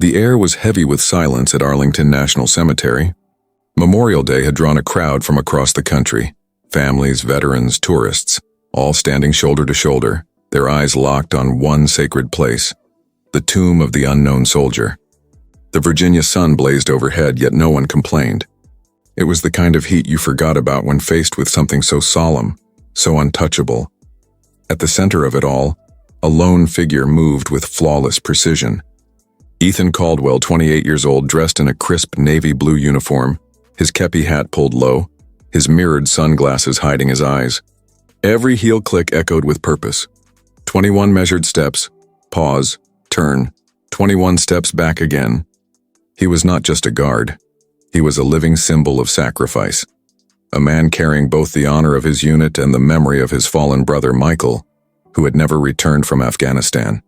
The air was heavy with silence at Arlington National Cemetery. Memorial Day had drawn a crowd from across the country. Families, veterans, tourists, all standing shoulder to shoulder, their eyes locked on one sacred place, the tomb of the unknown soldier. The Virginia sun blazed overhead, yet no one complained. It was the kind of heat you forgot about when faced with something so solemn, so untouchable. At the center of it all, a lone figure moved with flawless precision. Ethan Caldwell, 28 years old, dressed in a crisp navy blue uniform, his kepi hat pulled low, his mirrored sunglasses hiding his eyes. Every heel click echoed with purpose. 21 measured steps, pause, turn, 21 steps back again. He was not just a guard. He was a living symbol of sacrifice. A man carrying both the honor of his unit and the memory of his fallen brother Michael, who had never returned from Afghanistan.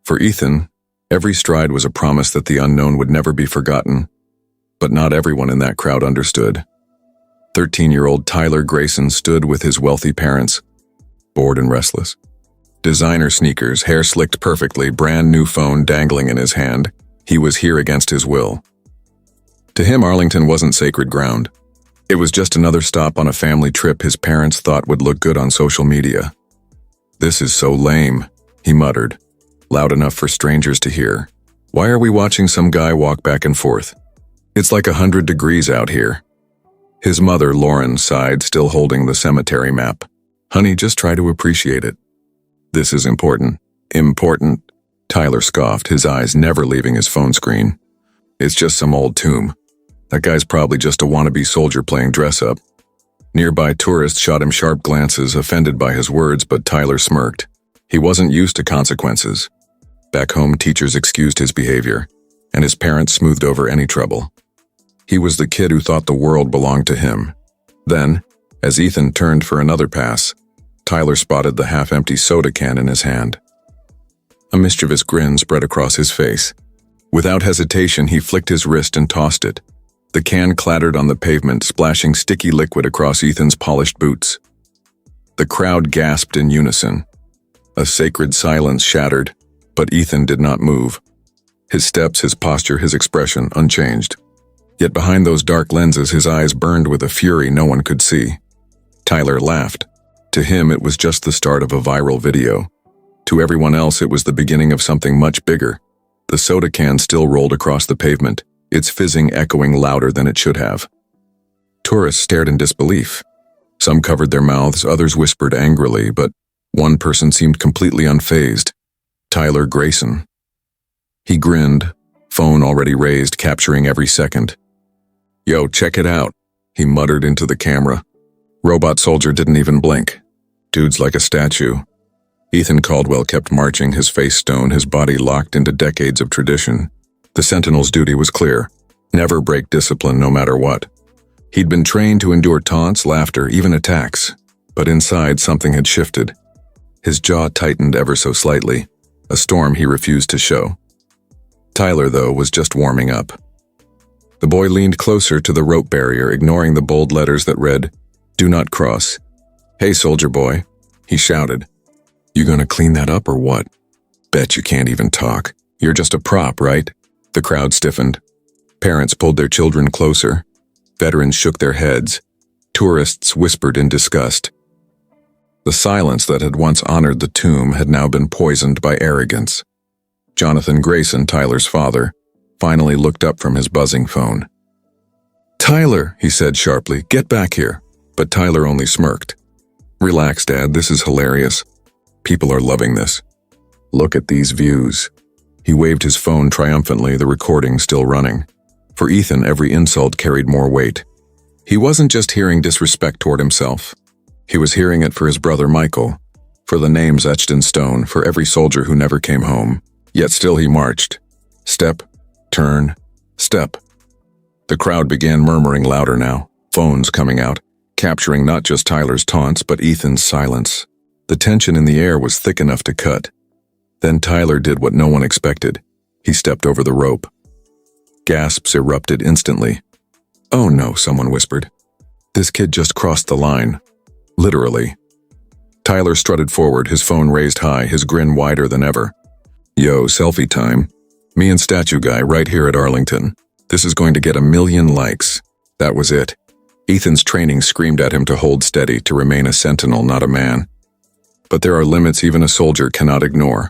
For Ethan, every stride was a promise that the unknown would never be forgotten. But not everyone in that crowd understood. 13-year-old Tyler Grayson stood with his wealthy parents, bored and restless. Designer sneakers, hair slicked perfectly, brand new phone dangling in his hand. He was here against his will. To him, Arlington wasn't sacred ground. It was just another stop on a family trip his parents thought would look good on social media. "This is so lame," he muttered, loud enough for strangers to hear. "Why are we watching some guy walk back and forth? It's like 100 degrees out here." His mother, Lauren, sighed, still holding the cemetery map. "Honey, just try to appreciate it." "This is important." "Important?" Tyler scoffed, his eyes never leaving his phone screen. "It's just some old tomb. That guy's probably just a wannabe soldier playing dress-up." Nearby tourists shot him sharp glances, offended by his words, but Tyler smirked. He wasn't used to consequences. Back home, teachers excused his behavior, and his parents smoothed over any trouble. He was the kid who thought the world belonged to him. Then, as Ethan turned for another pass, Tyler spotted the half-empty soda can in his hand. A mischievous grin spread across his face. Without hesitation, he flicked his wrist and tossed it. The can clattered on the pavement, splashing sticky liquid across Ethan's polished boots. The crowd gasped in unison. A sacred silence shattered, but Ethan did not move. His steps, his posture, his expression unchanged. Yet behind those dark lenses, his eyes burned with a fury no one could see. Tyler laughed. To him, it was just the start of a viral video. To everyone else, it was the beginning of something much bigger. The soda can still rolled across the pavement, its fizzing echoing louder than it should have. Tourists stared in disbelief. Some covered their mouths, others whispered angrily, but one person seemed completely unfazed. Tyler Grayson. He grinned, phone already raised, capturing every second. "Yo, check it out," he muttered into the camera. Robot soldier didn't even blink. Dude's like a statue. Ethan Caldwell kept marching, his face stone, his body locked into decades of tradition. The Sentinel's duty was clear. Never break discipline no matter what. He'd been trained to endure taunts, laughter, even attacks. But inside, something had shifted. His jaw tightened ever so slightly, a storm he refused to show. Tyler, though, was just warming up. The boy leaned closer to the rope barrier, ignoring the bold letters that read, "Do not cross." "Hey, soldier boy," he shouted. "You gonna clean that up or what? Bet you can't even talk. You're just a prop, right?" The crowd stiffened. Parents pulled their children closer. Veterans shook their heads. Tourists whispered in disgust. The silence that had once honored the tomb had now been poisoned by arrogance. Jonathan Grayson, Tyler's father, finally looked up from his buzzing phone. "Tyler," he said sharply, "get back here." But Tyler only smirked. "Relax, Dad, this is hilarious. People are loving this. Look at these views." He waved his phone triumphantly, the recording still running. For Ethan, every insult carried more weight. He wasn't just hearing disrespect toward himself. He was hearing it for his brother Michael, for the names etched in stone, for every soldier who never came home. Yet still he marched. Step, turn, step. The crowd began murmuring louder now, phones coming out, capturing not just Tyler's taunts but Ethan's silence. The tension in the air was thick enough to cut. Then Tyler did what no one expected. He stepped over the rope. Gasps erupted instantly. "Oh no," someone whispered. "This kid just crossed the line." Literally. Tyler strutted forward, his phone raised high, his grin wider than ever. "Yo, selfie time." Me and Statue Guy right here at Arlington. This is going to get 1 million likes. That was it. Ethan's training screamed at him to hold steady, to remain a sentinel, not a man. But there are limits even a soldier cannot ignore.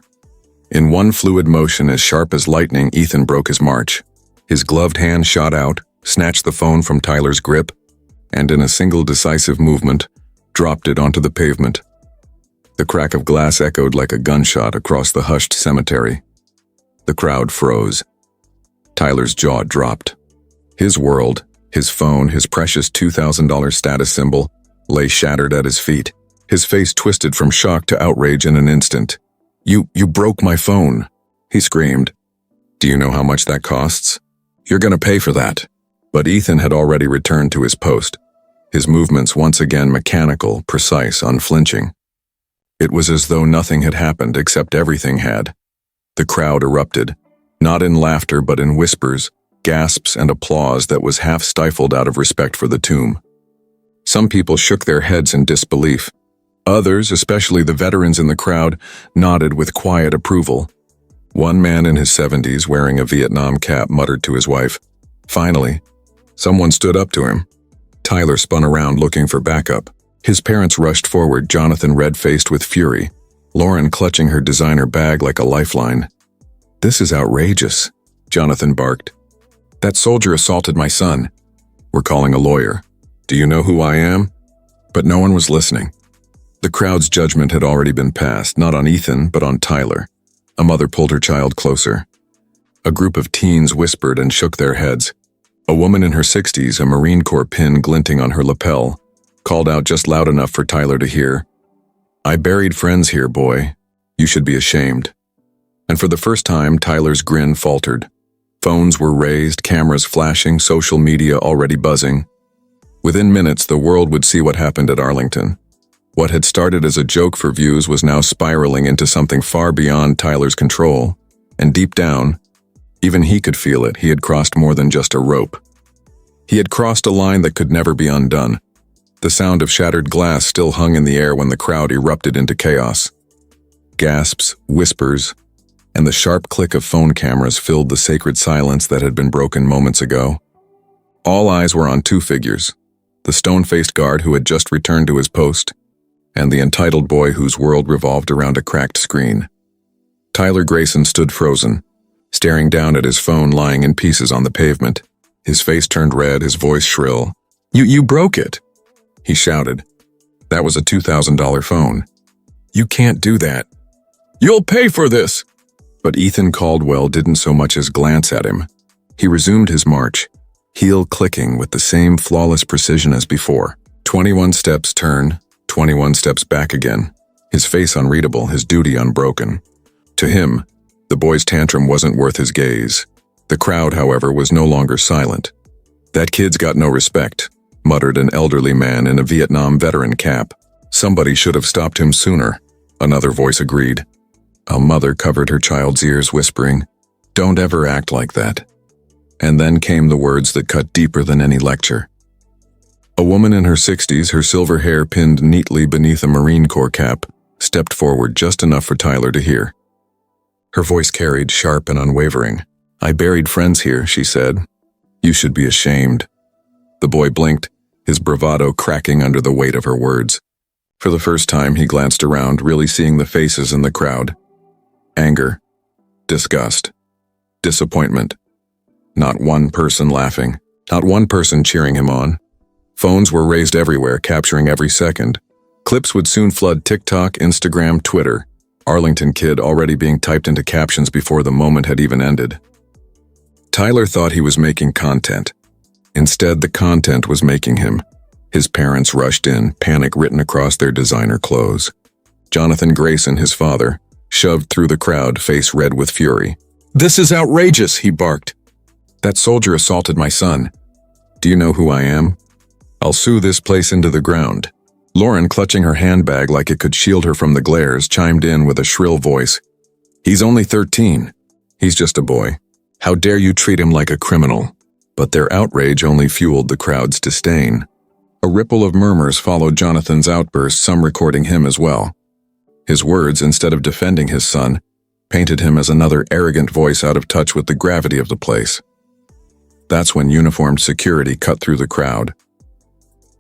In one fluid motion as sharp as lightning, Ethan broke his march. His gloved hand shot out, snatched the phone from Tyler's grip, and in a single decisive movement, dropped it onto the pavement. The crack of glass echoed like a gunshot across the hushed cemetery. The crowd froze. Tyler's jaw dropped. His world, his phone, his precious $2,000 status symbol, lay shattered at his feet. His face twisted from shock to outrage in an instant. You broke my phone," he screamed. "Do you know how much that costs? You're gonna pay for that." But Ethan had already returned to his post, his movements once again mechanical, precise, unflinching. It was as though nothing had happened except everything had. The crowd erupted, not in laughter but in whispers, gasps, and applause that was half stifled out of respect for the tomb. Some people shook their heads in disbelief. Others, especially the veterans in the crowd, nodded with quiet approval. One man in his 70s, wearing a Vietnam cap, muttered to his wife. Finally, someone stood up to him. Tyler spun around looking for backup. His parents rushed forward, Jonathan red-faced with fury, Lauren clutching her designer bag like a lifeline. "This is outrageous," Jonathan barked. "That soldier assaulted my son. We're calling a lawyer. Do you know who I am?" But no one was listening. The crowd's judgment had already been passed, not on Ethan, but on Tyler. A mother pulled her child closer. A group of teens whispered and shook their heads. A woman in her 60s, a Marine Corps pin glinting on her lapel, called out just loud enough for Tyler to hear, "I buried friends here, boy. You should be ashamed." And for the first time, Tyler's grin faltered. Phones were raised, cameras flashing, social media already buzzing. Within minutes, the world would see what happened at Arlington. What had started as a joke for views was now spiraling into something far beyond Tyler's control, and deep down, even he could feel it. He had crossed more than just a rope. He had crossed a line that could never be undone. The sound of shattered glass still hung in the air when the crowd erupted into chaos. Gasps, whispers, and the sharp click of phone cameras filled the sacred silence that had been broken moments ago. All eyes were on two figures, the stone-faced guard who had just returned to his post, and the entitled boy whose world revolved around a cracked screen. Tyler Grayson stood frozen, staring down at his phone lying in pieces on the pavement. His face turned red, his voice shrill. You broke it," he shouted. "That was a $2,000 phone. You can't do that. You'll pay for this." But Ethan Caldwell didn't so much as glance at him. He resumed his march, heel clicking with the same flawless precision as before. 21 steps turn, 21 steps back again, his face unreadable, his duty unbroken. To him, the boy's tantrum wasn't worth his gaze. The crowd, however, was no longer silent. "That kid's got no respect," muttered an elderly man in a Vietnam veteran cap. "Somebody should have stopped him sooner," another voice agreed. A mother covered her child's ears, whispering, "Don't ever act like that." And then came the words that cut deeper than any lecture. A woman in her 60s, her silver hair pinned neatly beneath a Marine Corps cap, stepped forward just enough for Tyler to hear. Her voice carried, sharp and unwavering. "I buried friends here," she said. "You should be ashamed." The boy blinked, his bravado cracking under the weight of her words. For the first time, he glanced around, really seeing the faces in the crowd. Anger, disgust, disappointment. Not one person laughing, not one person cheering him on. Phones were raised everywhere, capturing every second. Clips would soon flood TikTok, Instagram, Twitter. Arlington Kid already being typed into captions before the moment had even ended. Tyler thought he was making content. Instead, the content was making him. His parents rushed in, panic written across their designer clothes. Jonathan Grayson, his father, shoved through the crowd, face red with fury. "This is outrageous," he barked. "That soldier assaulted my son. Do you know who I am? I'll sue this place into the ground." Lauren, clutching her handbag like it could shield her from the glares, chimed in with a shrill voice. "He's only 13. He's just a boy. How dare you treat him like a criminal?" But their outrage only fueled the crowd's disdain. A ripple of murmurs followed Jonathan's outburst, some recording him as well. His words, instead of defending his son, painted him as another arrogant voice out of touch with the gravity of the place. That's when uniformed security cut through the crowd.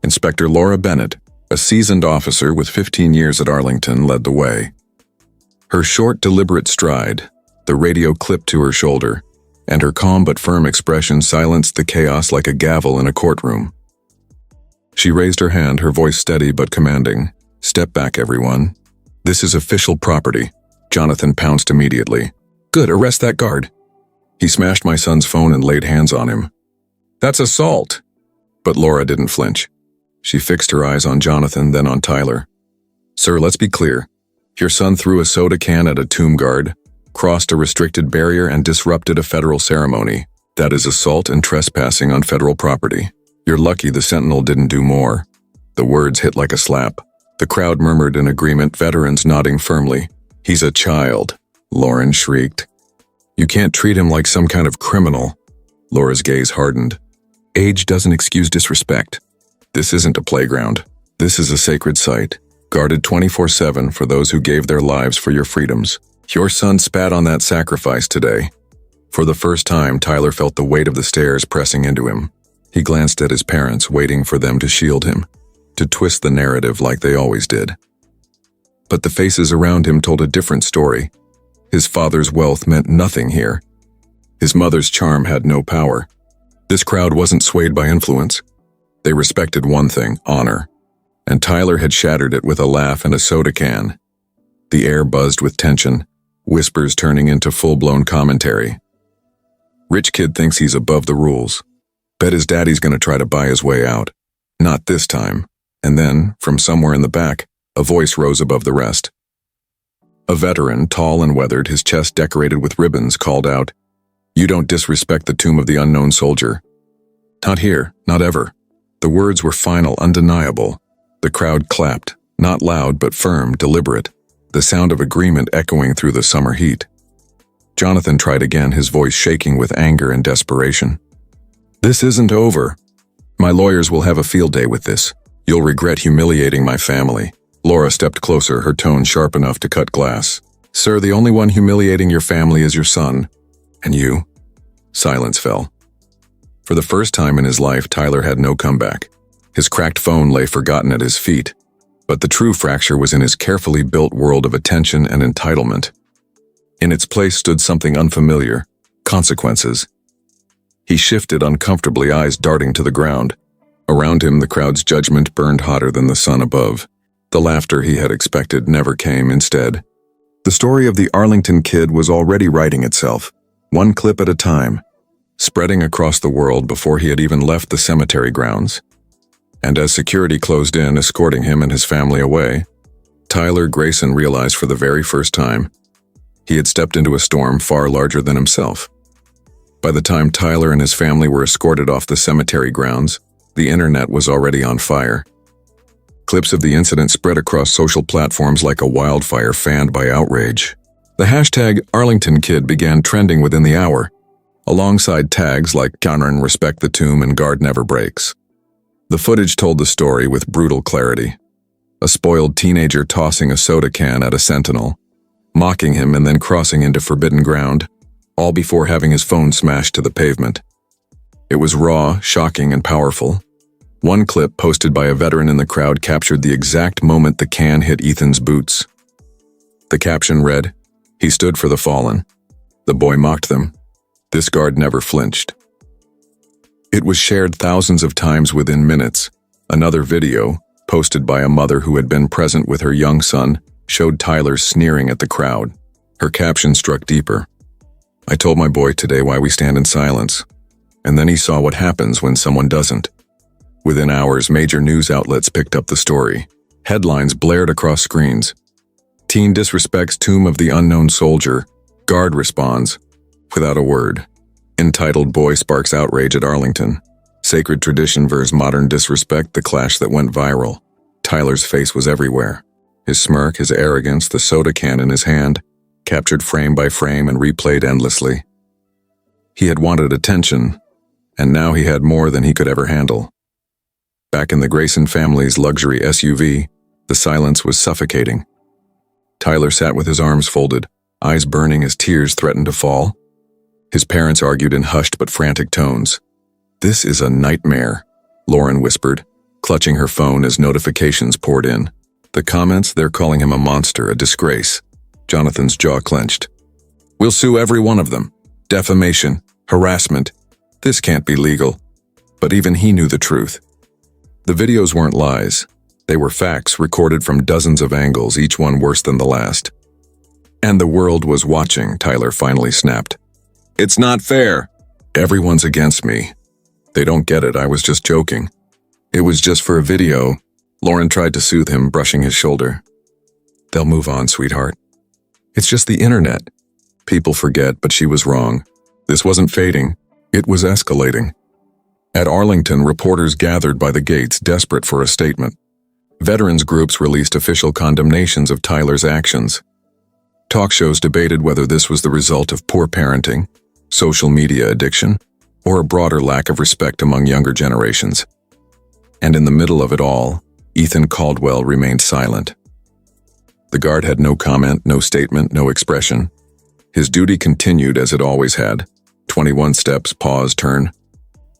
Inspector Laura Bennett, a seasoned officer with 15 years at Arlington, led the way. Her short, deliberate stride, the radio clipped to her shoulder, and her calm but firm expression silenced the chaos like a gavel in a courtroom. She raised her hand, her voice steady but commanding. "Step back, everyone. This is official property." Jonathan pounced immediately. "Good, arrest that guard." He smashed my son's phone and laid hands on him. "That's assault." But Laura didn't flinch. She fixed her eyes on Jonathan, then on Tyler. "Sir, let's be clear. Your son threw a soda can at a tomb guard, crossed a restricted barrier, and disrupted a federal ceremony. That is assault and trespassing on federal property. You're lucky the Sentinel didn't do more." The words hit like a slap. The crowd murmured in agreement, veterans nodding firmly. "He's a child," Lauren shrieked. "You can't treat him like some kind of criminal." Laura's gaze hardened. "Age doesn't excuse disrespect. This isn't a playground. This is a sacred site, guarded 24/7 for those who gave their lives for your freedoms. Your son spat on that sacrifice today." For the first time, Tyler felt the weight of the stairs pressing into him. He glanced at his parents, waiting for them to shield him, to twist the narrative like they always did. But the faces around him told a different story. His father's wealth meant nothing here. His mother's charm had no power. This crowd wasn't swayed by influence. They respected one thing, honor. And Tyler had shattered it with a laugh and a soda can. The air buzzed with tension, whispers turning into full-blown commentary. Rich kid thinks he's above the rules. Bet his daddy's gonna try to buy his way out. Not this time. And then, from somewhere in the back, a voice rose above the rest. A veteran, tall and weathered, his chest decorated with ribbons, called out, "You don't disrespect the tomb of the unknown soldier." "Not here, not ever." The words were final, undeniable. The crowd clapped, not loud but firm, deliberate, the sound of agreement echoing through the summer heat. Jonathan tried again, his voice shaking with anger and desperation. "This isn't over. My lawyers will have a field day with this. You'll regret humiliating my family." Laura stepped closer, her tone sharp enough to cut glass. "Sir, the only one humiliating your family is your son. And you?" Silence fell. For the first time in his life, Tyler had no comeback. His cracked phone lay forgotten at his feet. But the true fracture was in his carefully built world of attention and entitlement. In its place stood something unfamiliar: consequences. He shifted uncomfortably, eyes darting to the ground. Around him, the crowd's judgment burned hotter than the sun above. The laughter he had expected never came. Instead, the story of the Arlington kid was already writing itself, one clip at a time, spreading across the world before he had even left the cemetery grounds. And as security closed in, escorting him and his family away, Tyler Grayson realized for the very first time he had stepped into a storm far larger than himself. By the time Tyler and his family were escorted off the cemetery grounds, the internet was already on fire. Clips of the incident spread across social platforms like a wildfire fanned by outrage. The hashtag #ArlingtonKid began trending within the hour, alongside tags like "Cameron respect the tomb" and "Guard never breaks." The footage told the story with brutal clarity. A spoiled teenager tossing a soda can at a sentinel, mocking him and then crossing into forbidden ground, all before having his phone smashed to the pavement. It was raw, shocking, and powerful. One clip posted by a veteran in the crowd captured the exact moment the can hit Ethan's boots. The caption read, "He stood for the fallen. The boy mocked them. This guard never flinched." It was shared thousands of times within minutes. Another video, posted by a mother who had been present with her young son, showed Tyler sneering at the crowd. Her caption struck deeper. "I told my boy today why we stand in silence. And then he saw what happens when someone doesn't." Within hours, major news outlets picked up the story. Headlines blared across screens. "Teen disrespects tomb of the unknown soldier. Guard responds," without a word. Entitled "Boy Sparks Outrage at Arlington." Sacred tradition versus modern disrespect, the clash that went viral. Tyler's face was everywhere. His smirk, his arrogance, the soda can in his hand, captured frame by frame and replayed endlessly. He had wanted attention, and now he had more than he could ever handle. Back in the Grayson family's luxury SUV, the silence was suffocating. Tyler sat with his arms folded, eyes burning as tears threatened to fall. His parents argued in hushed but frantic tones. "This is a nightmare," Lauren whispered, clutching her phone as notifications poured in. The comments, they're calling him a monster, a disgrace. Jonathan's jaw clenched. "We'll sue every one of them. Defamation, harassment. This can't be legal." But even he knew the truth. The videos weren't lies. They were facts recorded from dozens of angles, each one worse than the last. "And the world was watching," Tyler finally snapped. "It's not fair. Everyone's against me. They don't get it, I was just joking. It was just for a video." Lauren tried to soothe him, brushing his shoulder. "They'll move on, sweetheart. It's just the internet." People forget, but she was wrong. This wasn't fading. It was escalating. At Arlington, reporters gathered by the gates, desperate for a statement. Veterans groups released official condemnations of Tyler's actions. Talk shows debated whether this was the result of poor parenting, social media addiction, or a broader lack of respect among younger generations. And in the middle of it all, Ethan Caldwell remained silent. The guard had no comment, no statement, no expression. His duty continued as it always had. 21 steps, pause, turn.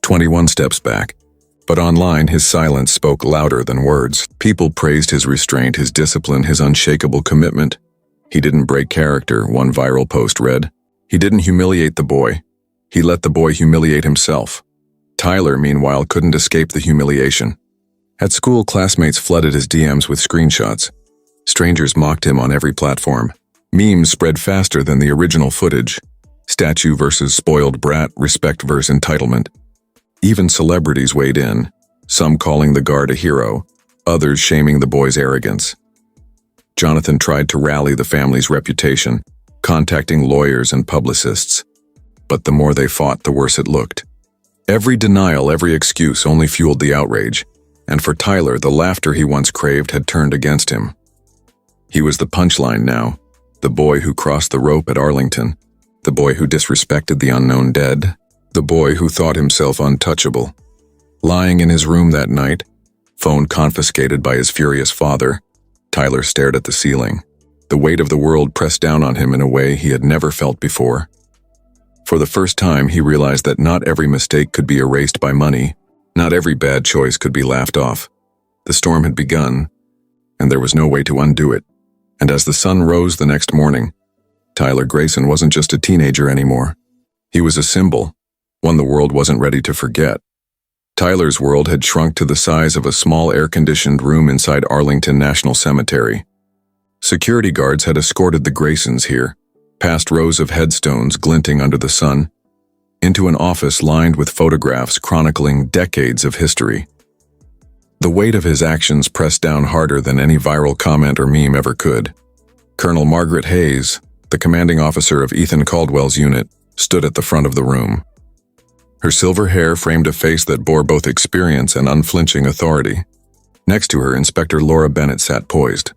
21 steps back. But online, his silence spoke louder than words. People praised his restraint, his discipline, his unshakable commitment. "He didn't break character," one viral post read. "He didn't humiliate the boy. He let the boy humiliate himself." Tyler, meanwhile, couldn't escape the humiliation. At school, classmates flooded his DMs with screenshots. Strangers mocked him on every platform. Memes spread faster than the original footage. Statue versus spoiled brat, respect versus entitlement. Even celebrities weighed in, some calling the guard a hero, others shaming the boy's arrogance. Jonathan tried to rally the family's reputation, contacting lawyers and publicists. But the more they fought, the worse it looked. Every denial, every excuse only fueled the outrage, and for Tyler, the laughter he once craved had turned against him. He was the punchline now, the boy who crossed the rope at Arlington, the boy who disrespected the unknown dead, the boy who thought himself untouchable. Lying in his room that night, phone confiscated by his furious father, Tyler stared at the ceiling. The weight of the world pressed down on him in a way he had never felt before. For the first time, he realized that not every mistake could be erased by money, not every bad choice could be laughed off. The storm had begun, and there was no way to undo it. And as the sun rose the next morning, Tyler Grayson wasn't just a teenager anymore. He was a symbol, one the world wasn't ready to forget. Tyler's world had shrunk to the size of a small air-conditioned room inside Arlington National Cemetery. Security guards had escorted the Graysons here, past rows of headstones glinting under the sun, into an office lined with photographs chronicling decades of history. The weight of his actions pressed down harder than any viral comment or meme ever could. Colonel Margaret Hayes, the commanding officer of Ethan Caldwell's unit, stood at the front of the room. Her silver hair framed a face that bore both experience and unflinching authority. Next to her, Inspector Laura Bennett sat poised,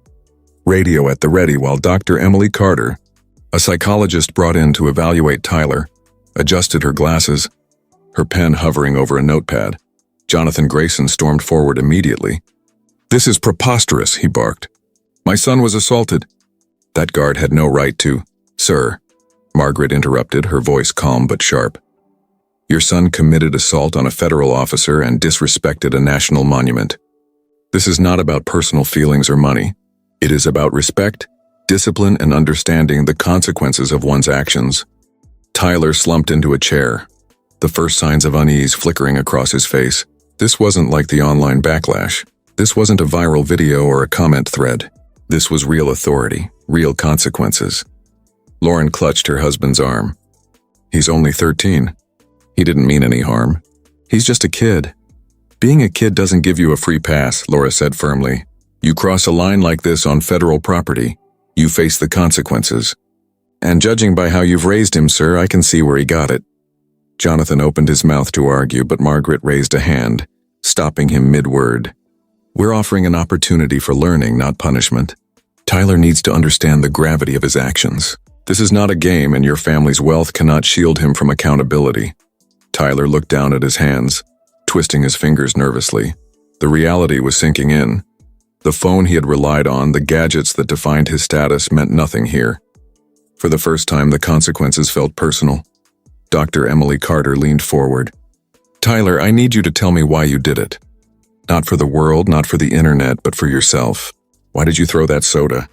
radio at the ready, while Dr. Emily Carter, a psychologist brought in to evaluate Tyler, adjusted her glasses, her pen hovering over a notepad. Jonathan Grayson stormed forward immediately. "This is preposterous," he barked. "My son was assaulted." That guard had no right to. "Sir," Margaret interrupted, her voice calm but sharp. "Your son committed assault on a federal officer and disrespected a national monument. This is not about personal feelings or money. It is about respect, discipline, and understanding the consequences of one's actions." Tyler slumped into a chair, the first signs of unease flickering across his face. This wasn't like the online backlash. This wasn't a viral video or a comment thread. This was real authority, real consequences. Lauren clutched her husband's arm. "He's only 13. He didn't mean any harm. He's just a kid." "Being a kid doesn't give you a free pass," Laura said firmly. "You cross a line like this on federal property, you face the consequences. And judging by how you've raised him, sir, I can see where he got it." Jonathan opened his mouth to argue, but Margaret raised a hand, stopping him mid-word. "We're offering an opportunity for learning, not punishment. Tyler needs to understand the gravity of his actions. This is not a game, and your family's wealth cannot shield him from accountability." Tyler looked down at his hands, twisting his fingers nervously. The reality was sinking in. The phone he had relied on, the gadgets that defined his status, meant nothing here. For the first time, the consequences felt personal. Dr. Emily Carter leaned forward. Tyler, I need you to tell me why you did it. Not for the world, not for the internet, but for yourself. Why did you throw that soda?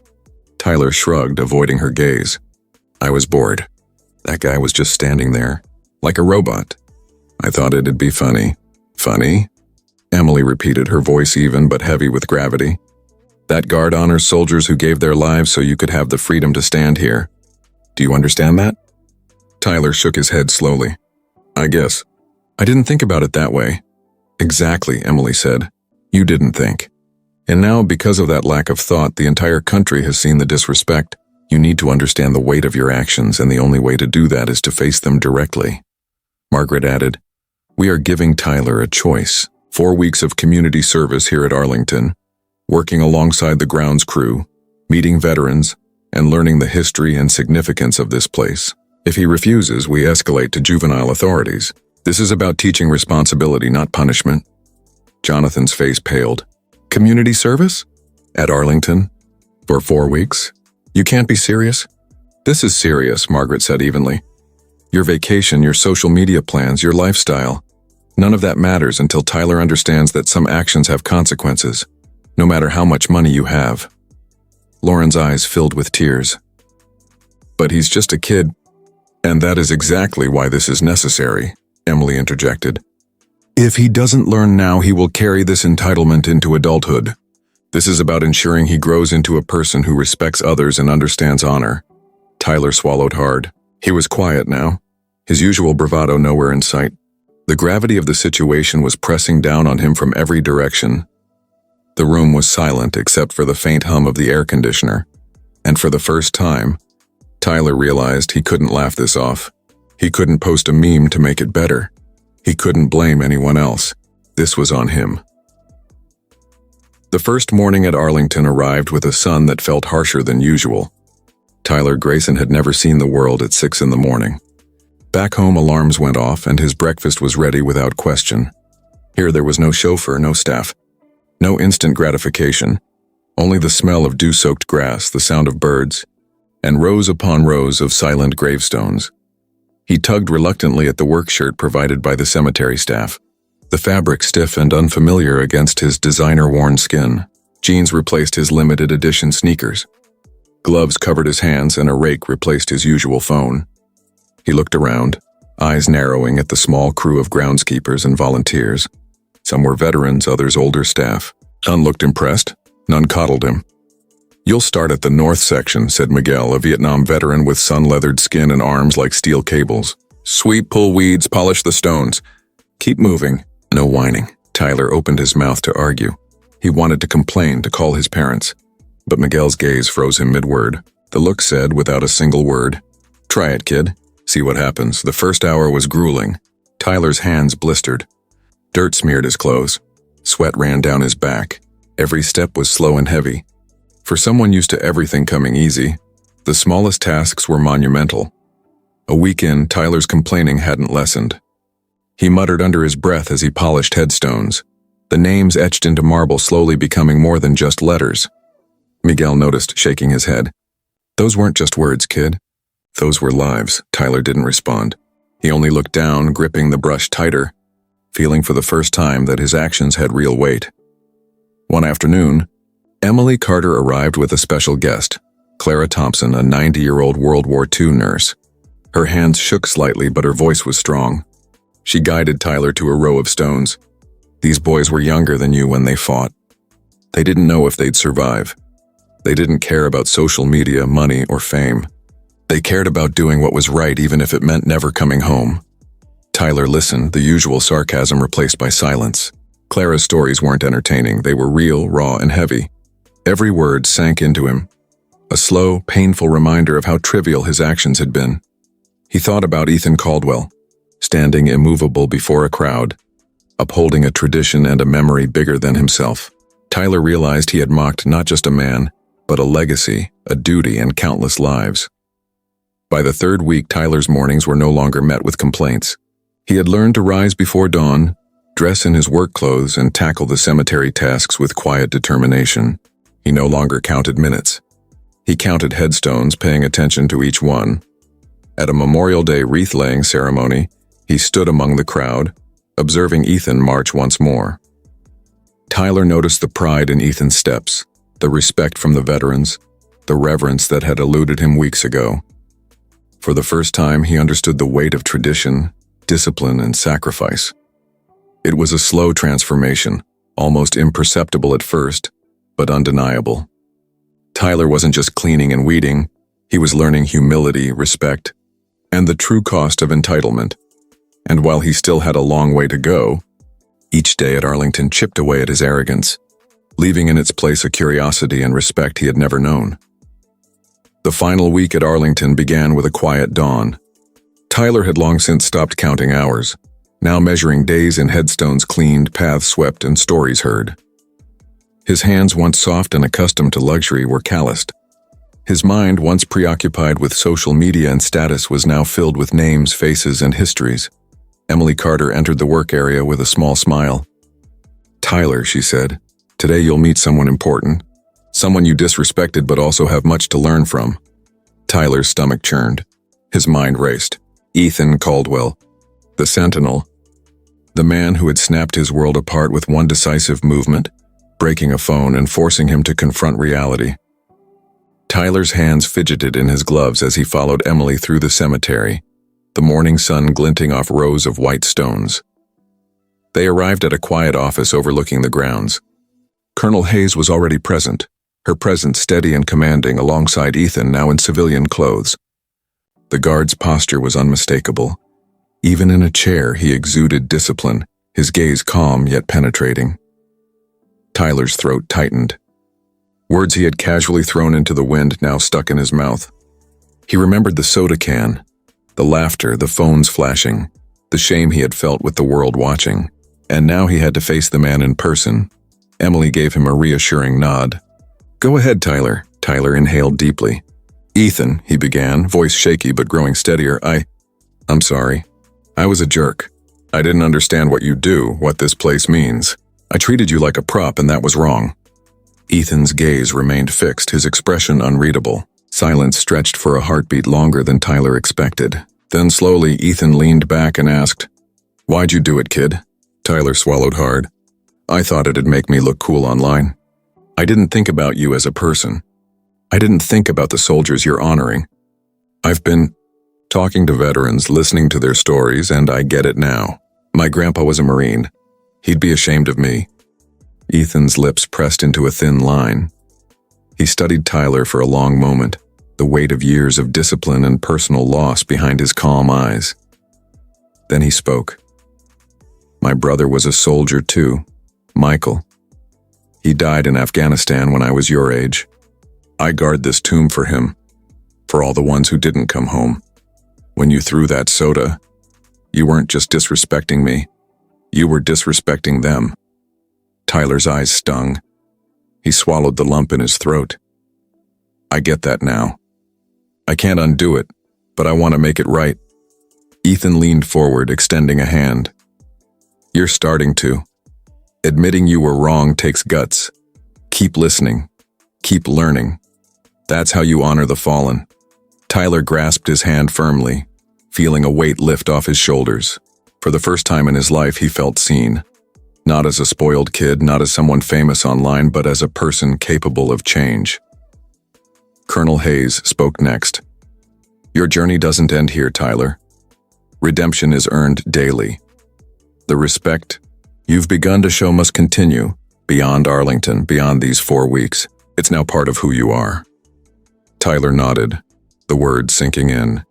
Tyler shrugged, avoiding her gaze. I was bored. That guy was just standing there, like a robot. I thought it'd be funny. Funny? Emily repeated, her voice even but heavy with gravity. That guard honors soldiers who gave their lives so you could have the freedom to stand here. Do you understand that? Tyler shook his head slowly. I guess. I didn't think about it that way. Exactly, Emily said. You didn't think. And now, because of that lack of thought, the entire country has seen the disrespect. You need to understand the weight of your actions, and the only way to do that is to face them directly. Margaret added, We are giving Tyler a choice. 4 weeks of community service here at Arlington, working alongside the grounds crew, meeting veterans, and learning the history and significance of this place. If he refuses, we escalate to juvenile authorities. This is about teaching responsibility, not punishment. Jonathan's face paled. Community service? At Arlington? For 4 weeks? You can't be serious? This is serious, Margaret said evenly. Your vacation, your social media plans, your lifestyle. None of that matters until Tyler understands that some actions have consequences, no matter how much money you have. Lauren's eyes filled with tears. But he's just a kid, and that is exactly why this is necessary, Emily interjected. If he doesn't learn now, he will carry this entitlement into adulthood. This is about ensuring he grows into a person who respects others and understands honor. Tyler swallowed hard. He was quiet now, his usual bravado nowhere in sight. The gravity of the situation was pressing down on him from every direction. The room was silent except for the faint hum of the air conditioner. And for the first time, Tyler realized he couldn't laugh this off. He couldn't post a meme to make it better. He couldn't blame anyone else. This was on him. The first morning at Arlington arrived with a sun that felt harsher than usual. Tyler Grayson had never seen the world at 6 in the morning. Back home, alarms went off and his breakfast was ready without question. Here there was no chauffeur, no staff, no instant gratification, only the smell of dew-soaked grass, the sound of birds, and rows upon rows of silent gravestones. He tugged reluctantly at the work shirt provided by the cemetery staff, the fabric stiff and unfamiliar against his designer-worn skin. Jeans replaced his limited edition sneakers. Gloves covered his hands and a rake replaced his usual phone. He looked around, eyes narrowing at the small crew of groundskeepers and volunteers. Some were veterans, others older staff. None looked impressed, none coddled him. You'll start at the north section, said Miguel, a Vietnam veteran with sun-leathered skin and arms like steel cables. Sweep, pull weeds, polish the stones. Keep moving. No whining. Tyler opened his mouth to argue. He wanted to complain, to call his parents. But Miguel's gaze froze him mid-word. The look said, without a single word, Try it, kid. See what happens. The first hour was grueling. Tyler's hands blistered. Dirt smeared his clothes. Sweat ran down his back. Every step was slow and heavy. For someone used to everything coming easy, the smallest tasks were monumental. A week in, Tyler's complaining hadn't lessened. He muttered under his breath as he polished headstones, the names etched into marble slowly becoming more than just letters. Miguel noticed, shaking his head. Those weren't just words, kid. Those were lives. Tyler didn't respond. He only looked down, gripping the brush tighter, feeling for the first time that his actions had real weight. One afternoon, Emily Carter arrived with a special guest, Clara Thompson, a 90-year-old World War II nurse. Her hands shook slightly, but her voice was strong. She guided Tyler to a row of stones. These boys were younger than you when they fought. They didn't know if they'd survive. They didn't care about social media, money, or fame. They cared about doing what was right even if it meant never coming home. Tyler listened, the usual sarcasm replaced by silence. Clara's stories weren't entertaining. They were real, raw, and heavy. Every word sank into him, a slow, painful reminder of how trivial his actions had been. He thought about Ethan Caldwell, standing immovable before a crowd, upholding a tradition and a memory bigger than himself. Tyler realized he had mocked not just a man, but a legacy, a duty, and countless lives. By the third week, Tyler's mornings were no longer met with complaints. He had learned to rise before dawn, dress in his work clothes, and tackle the cemetery tasks with quiet determination. He no longer counted minutes. He counted headstones, paying attention to each one. At a Memorial Day wreath-laying ceremony, he stood among the crowd, observing Ethan march once more. Tyler noticed the pride in Ethan's steps, the respect from the veterans, the reverence that had eluded him weeks ago. For the first time, he understood the weight of tradition, discipline, and sacrifice. It was a slow transformation, almost imperceptible at first, but undeniable. Tyler wasn't just cleaning and weeding, he was learning humility, respect, and the true cost of entitlement. And while he still had a long way to go, each day at Arlington chipped away at his arrogance, leaving in its place a curiosity and respect he had never known. The final week at Arlington began with a quiet dawn. Tyler had long since stopped counting hours, now measuring days in headstones cleaned, paths swept, and stories heard. His hands, once soft and accustomed to luxury, were calloused. His mind, once preoccupied with social media and status, was now filled with names, faces, and histories. Emily Carter entered the work area with a small smile. "Tyler," she said, "today you'll meet someone important. Someone you disrespected but also have much to learn from." Tyler's stomach churned. His mind raced. Ethan Caldwell, the Sentinel, the man who had snapped his world apart with one decisive movement, breaking a phone and forcing him to confront reality. Tyler's hands fidgeted in his gloves as he followed Emily through the cemetery, the morning sun glinting off rows of white stones. They arrived at a quiet office overlooking the grounds. Colonel Hayes was already present, her presence steady and commanding alongside Ethan, now in civilian clothes. The guard's posture was unmistakable. Even in a chair, he exuded discipline, his gaze calm yet penetrating. Tyler's throat tightened. Words he had casually thrown into the wind now stuck in his mouth. He remembered the soda can, the laughter, the phones flashing, the shame he had felt with the world watching. And now he had to face the man in person. Emily gave him a reassuring nod. "Go ahead, Tyler." Tyler inhaled deeply. "Ethan," he began, voice shaky but growing steadier, I'm sorry. I was a jerk. I didn't understand what you do, what this place means. I treated you like a prop, and that was wrong." Ethan's gaze remained fixed, his expression unreadable. Silence stretched for a heartbeat longer than Tyler expected. Then slowly, Ethan leaned back and asked, "Why'd you do it, kid?" Tyler swallowed hard. "I thought it'd make me look cool online. I didn't think about you as a person. I didn't think about the soldiers you're honoring. I've been talking to veterans, listening to their stories, and I get it now. My grandpa was a Marine. He'd be ashamed of me." Ethan's lips pressed into a thin line. He studied Tyler for a long moment, the weight of years of discipline and personal loss behind his calm eyes. Then he spoke. "My brother was a soldier too, Michael. He died in Afghanistan when I was your age. I guard this tomb for him, for all the ones who didn't come home. When you threw that soda, you weren't just disrespecting me, you were disrespecting them." Tyler's eyes stung. He swallowed the lump in his throat. "I get that now. I can't undo it, but I want to make it right." Ethan leaned forward, extending a hand. "You're starting to. Admitting you were wrong takes guts. Keep listening. Keep learning. That's how you honor the fallen." Tyler grasped his hand firmly, feeling a weight lift off his shoulders. For the first time in his life, he felt seen. Not as a spoiled kid, not as someone famous online, but as a person capable of change. Colonel Hayes spoke next. "Your journey doesn't end here, Tyler. Redemption is earned daily. The respect you've begun to show must continue, beyond Arlington, beyond these 4 weeks. It's now part of who you are." Tyler nodded, the words sinking in.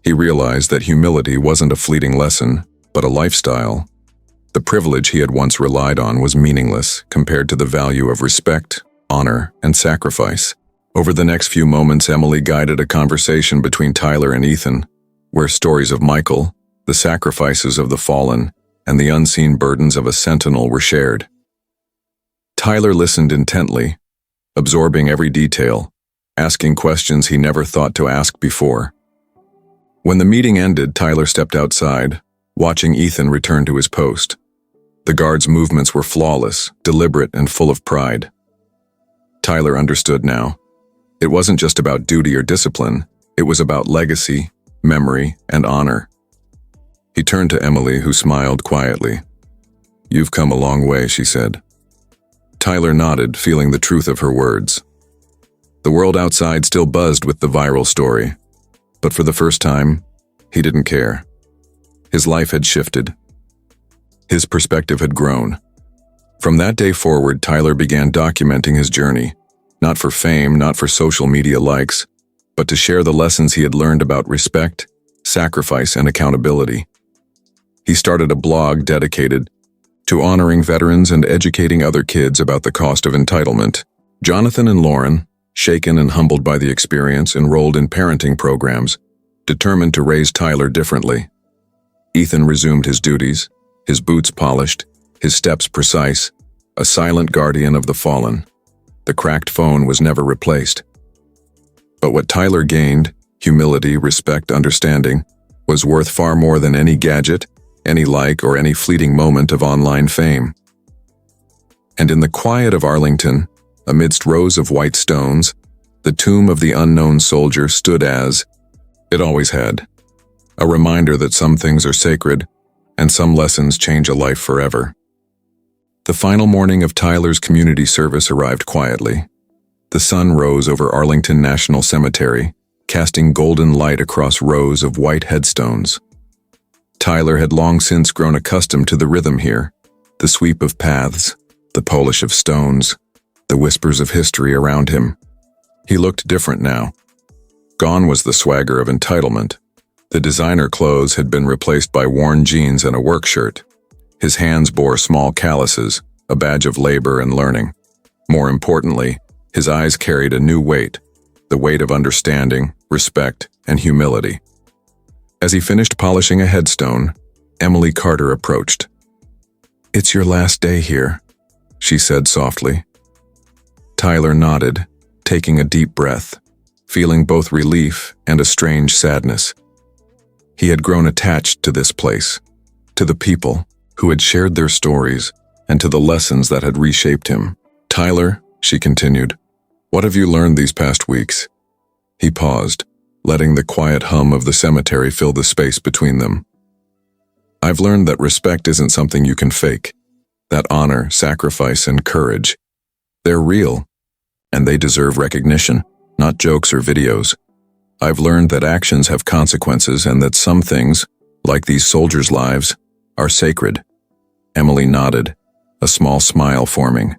He realized that humility wasn't a fleeting lesson, but a lifestyle. The privilege he had once relied on was meaningless compared to the value of respect, honor, and sacrifice. Over the next few moments, Emily guided a conversation between Tyler and Ethan, where stories of Michael, the sacrifices of the fallen, and the unseen burdens of a sentinel were shared. Tyler listened intently, absorbing every detail, asking questions he never thought to ask before. When the meeting ended, Tyler stepped outside, watching Ethan return to his post. The guard's movements were flawless, deliberate, and full of pride. Tyler understood now. It wasn't just about duty or discipline, it was about legacy, memory, and honor. He turned to Emily, who smiled quietly. "You've come a long way," she said. Tyler nodded, feeling the truth of her words. The world outside still buzzed with the viral story, but for the first time, he didn't care. His life had shifted. His perspective had grown. From that day forward, Tyler began documenting his journey, not for fame, not for social media likes, but to share the lessons he had learned about respect, sacrifice, and accountability. He started a blog dedicated to honoring veterans and educating other kids about the cost of entitlement. Jonathan and Lauren, shaken and humbled by the experience, enrolled in parenting programs, determined to raise Tyler differently. Ethan resumed his duties, his boots polished, his steps precise, a silent guardian of the fallen. The cracked phone was never replaced. But what Tyler gained, humility, respect, understanding, was worth far more than any gadget, any like, or any fleeting moment of online fame. And in the quiet of Arlington, amidst rows of white stones, the tomb of the unknown soldier stood as it always had, a reminder that some things are sacred and some lessons change a life forever. The final morning of Tyler's community service arrived quietly. The sun rose over Arlington National Cemetery, casting golden light across rows of white headstones. Tyler had long since grown accustomed to the rhythm here, the sweep of paths, the polish of stones, the whispers of history around him. He looked different now. Gone was the swagger of entitlement. The designer clothes had been replaced by worn jeans and a work shirt. His hands bore small calluses, a badge of labor and learning. More importantly, his eyes carried a new weight, the weight of understanding, respect, and humility. As he finished polishing a headstone, Emily Carter approached. "It's your last day here," she said softly. Tyler nodded, taking a deep breath, feeling both relief and a strange sadness. He had grown attached to this place, to the people who had shared their stories, and to the lessons that had reshaped him. "Tyler," she continued, "what have you learned these past weeks?" He paused, letting the quiet hum of the cemetery fill the space between them. "I've learned that respect isn't something you can fake. That honor, sacrifice, and courage, they're real, and they deserve recognition, not jokes or videos. I've learned that actions have consequences and that some things, like these soldiers' lives, are sacred." Emily nodded, a small smile forming.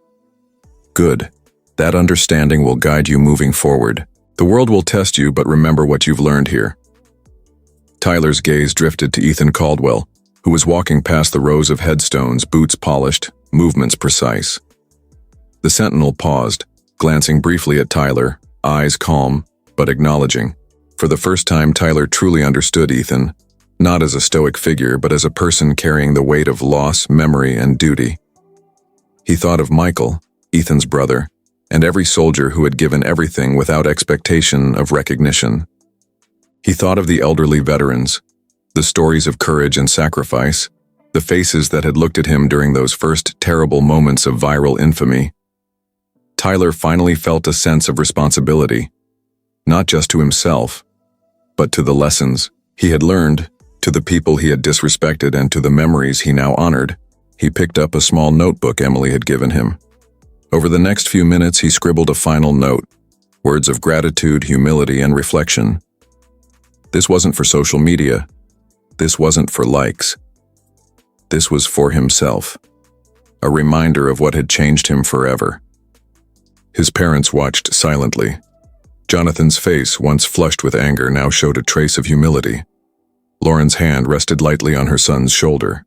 "Good. That understanding will guide you moving forward. The world will test you, but remember what you've learned here." Tyler's gaze drifted to Ethan Caldwell, who was walking past the rows of headstones, boots polished, movements precise. The sentinel paused, glancing briefly at Tyler, eyes calm, but acknowledging. For the first time, Tyler truly understood Ethan, not as a stoic figure, but as a person carrying the weight of loss, memory, and duty. He thought of Michael, Ethan's brother, and every soldier who had given everything without expectation of recognition. He thought of the elderly veterans, the stories of courage and sacrifice, the faces that had looked at him during those first terrible moments of viral infamy. Tyler finally felt a sense of responsibility, not just to himself, but to the lessons he had learned, to the people he had disrespected, and to the memories he now honored. He picked up a small notebook Emily had given him. Over the next few minutes, he scribbled a final note, words of gratitude, humility, and reflection. This wasn't for social media. This wasn't for likes. This was for himself, a reminder of what had changed him forever. His parents watched silently. Jonathan's face, once flushed with anger, now showed a trace of humility. Lauren's hand rested lightly on her son's shoulder.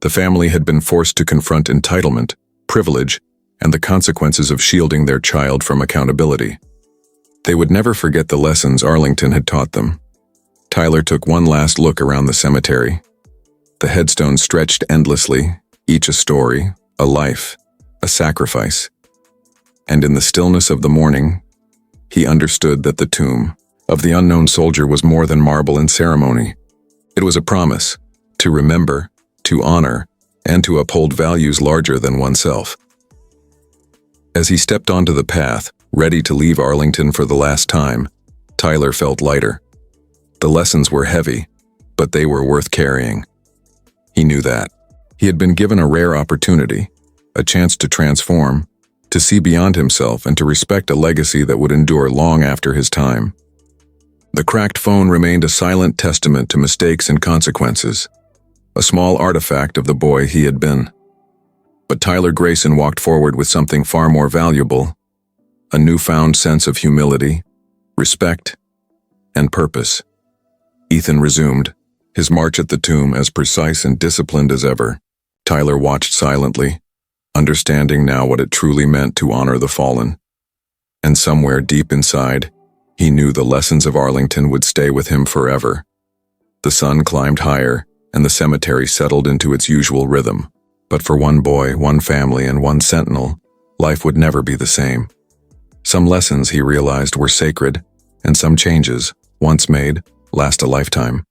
The family had been forced to confront entitlement, privilege, and the consequences of shielding their child from accountability. They would never forget the lessons Arlington had taught them. Tyler took one last look around the cemetery. The headstones stretched endlessly, each a story, a life, a sacrifice. And in the stillness of the morning, he understood that the tomb of the unknown soldier was more than marble and ceremony. It was a promise to remember, to honor, and to uphold values larger than oneself. As he stepped onto the path, Ready to leave Arlington for the last time, Tyler felt lighter. The lessons were heavy, but they were worth carrying. He knew that. He had been given a rare opportunity, a chance to transform, to see beyond himself and to respect a legacy that would endure long after his time. The cracked phone remained a silent testament to mistakes and consequences, a small artifact of the boy he had been. But Tyler Grayson walked forward with something far more valuable, a newfound sense of humility, respect, and purpose. Ethan resumed, his march at the tomb as precise and disciplined as ever. Tyler watched silently, understanding now what it truly meant to honor the fallen. And somewhere deep inside, he knew the lessons of Arlington would stay with him forever. The sun climbed higher, and the cemetery settled into its usual rhythm. But for one boy, one family, and one sentinel, life would never be the same. Some lessons, he realized, were sacred, and some changes, once made, last a lifetime.